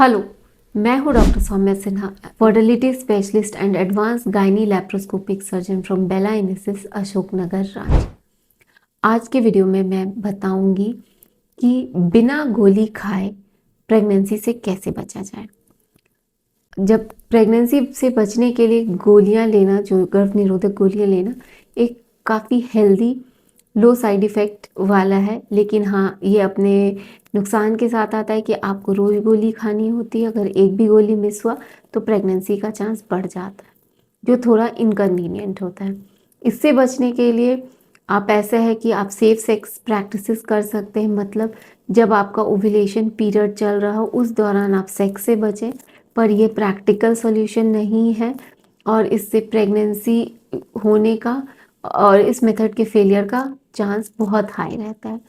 Hello, मैं हूँ doctor Saumya Sinha, fertility specialist and advance gynae laparoscopic surgeon from बेला इनिसिस अशोकनगर रांची। आज के वीडियो में मैं बताऊंगी कि बिना गोली खाए प्रेगनेंसी से कैसे बचा जाए। जब प्रेगनेंसी से बचने के लिए गोलियां लेना, जो गर्भ निरोधक गोलियां लेना, एक काफ़ी हेल्दी लो साइड इफ़ेक्ट वाला है, लेकिन हाँ, ये अपने नुकसान के साथ आता है कि आपको रोज़ गोली खानी होती है। अगर एक भी गोली मिस हुआ तो प्रेगनेंसी का चांस बढ़ जाता है, जो थोड़ा इनकन्वीनियंट होता है। इससे बचने के लिए आप ऐसा है कि आप सेफ सेक्स प्रैक्टिसेस कर सकते हैं। मतलब जब आपका ओव्यूलेशन पीरियड चल रहा हो उस दौरान आप सेक्स से बचें, पर ये प्रैक्टिकल सॉल्यूशन नहीं है और इससे प्रेगनेंसी होने का और इस मेथड के फेलियर का चांस बहुत हाई रहता है।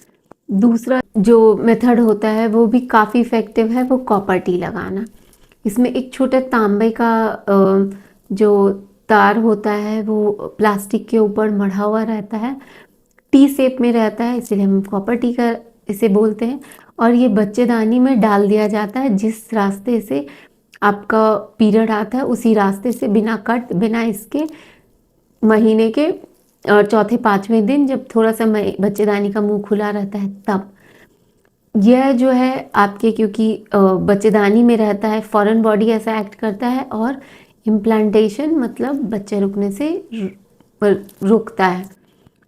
दूसरा जो मेथड होता है वो भी काफ़ी इफ़ेक्टिव है, वो कॉपर टी लगाना। इसमें एक छोटा तांबे का जो तार होता है वो प्लास्टिक के ऊपर मढ़ा हुआ रहता है, टी शेप में रहता है, इसीलिए हम कॉपर टी का इसे बोलते हैं। और ये बच्चेदानी में डाल दिया जाता है। जिस रास्ते से आपका पीरियड आता है उसी रास्ते से बिना कट, बिना इसके महीने के चौथे पाँचवें दिन, जब थोड़ा सा बच्चेदानी का मुंह खुला रहता है, तब यह जो है आपके, क्योंकि बच्चेदानी में रहता है, फॉरेन बॉडी ऐसा एक्ट करता है और इम्प्लांटेशन मतलब बच्चे रुकने से रुकता है।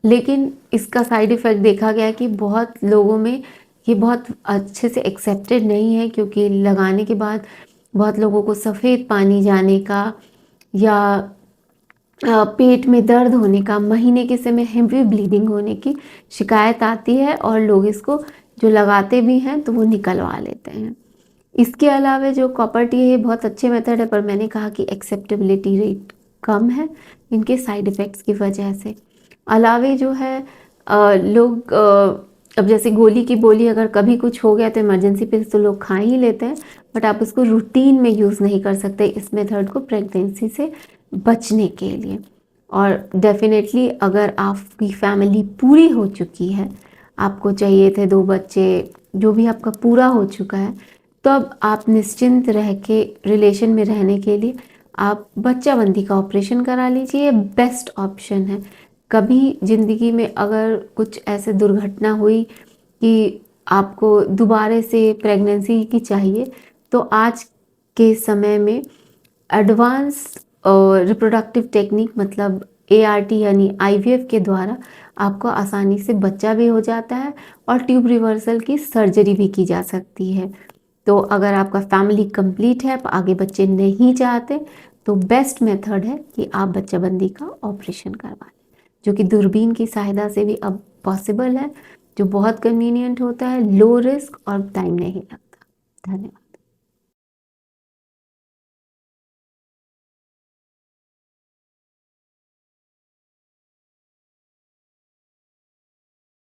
लेकिन इसका साइड इफ़ेक्ट देखा गया है कि बहुत लोगों में ये बहुत अच्छे से एक्सेप्टेड नहीं है, क्योंकि लगाने के बाद बहुत लोगों को सफ़ेद पानी जाने का या पेट में दर्द होने का, महीने के समय हेवी ब्लीडिंग होने की शिकायत आती है और लोग इसको जो लगाते भी हैं तो वो निकलवा लेते हैं। इसके अलावा जो कॉपर टी है ये बहुत अच्छे मेथड है, पर मैंने कहा कि एक्सेप्टेबिलिटी रेट कम है इनके साइड इफ़ेक्ट्स की वजह से। अलावे जो है लोग अब जैसे गोली की बोली, अगर कभी कुछ हो गया तो इमरजेंसी पे तो लोग खा ही लेते हैं, बट आप इसको रूटीन में यूज़ नहीं कर सकते इस मेथड को प्रेगनेंसी से बचने के लिए। और डेफिनेटली अगर आपकी फैमिली पूरी हो चुकी है, आपको चाहिए थे 2 बच्चे, जो भी आपका पूरा हो चुका है, तब आप निश्चिंत रह के रिलेशन में रहने के लिए आप बच्चाबंदी का ऑपरेशन करा लीजिए। ये बेस्ट ऑप्शन है। कभी ज़िंदगी में अगर कुछ ऐसे दुर्घटना हुई कि आपको दोबारा से प्रेगनेंसी की चाहिए, तो आज के समय में एडवांस रिप्रोडक्टिव टेक्निक मतलब ART यानी IVF के द्वारा आपको आसानी से बच्चा भी हो जाता है और ट्यूब रिवर्सल की सर्जरी भी की जा सकती है। तो अगर आपका फैमिली कंप्लीट है, आप आगे बच्चे नहीं चाहते, तो बेस्ट मेथड है कि आप बच्चाबंदी का ऑपरेशन करवा लें, जो कि दूरबीन की सहायता से भी अब पॉसिबल है, जो बहुत कन्वीनियंट होता है, लो रिस्क और टाइम नहीं लगता। धन्यवाद।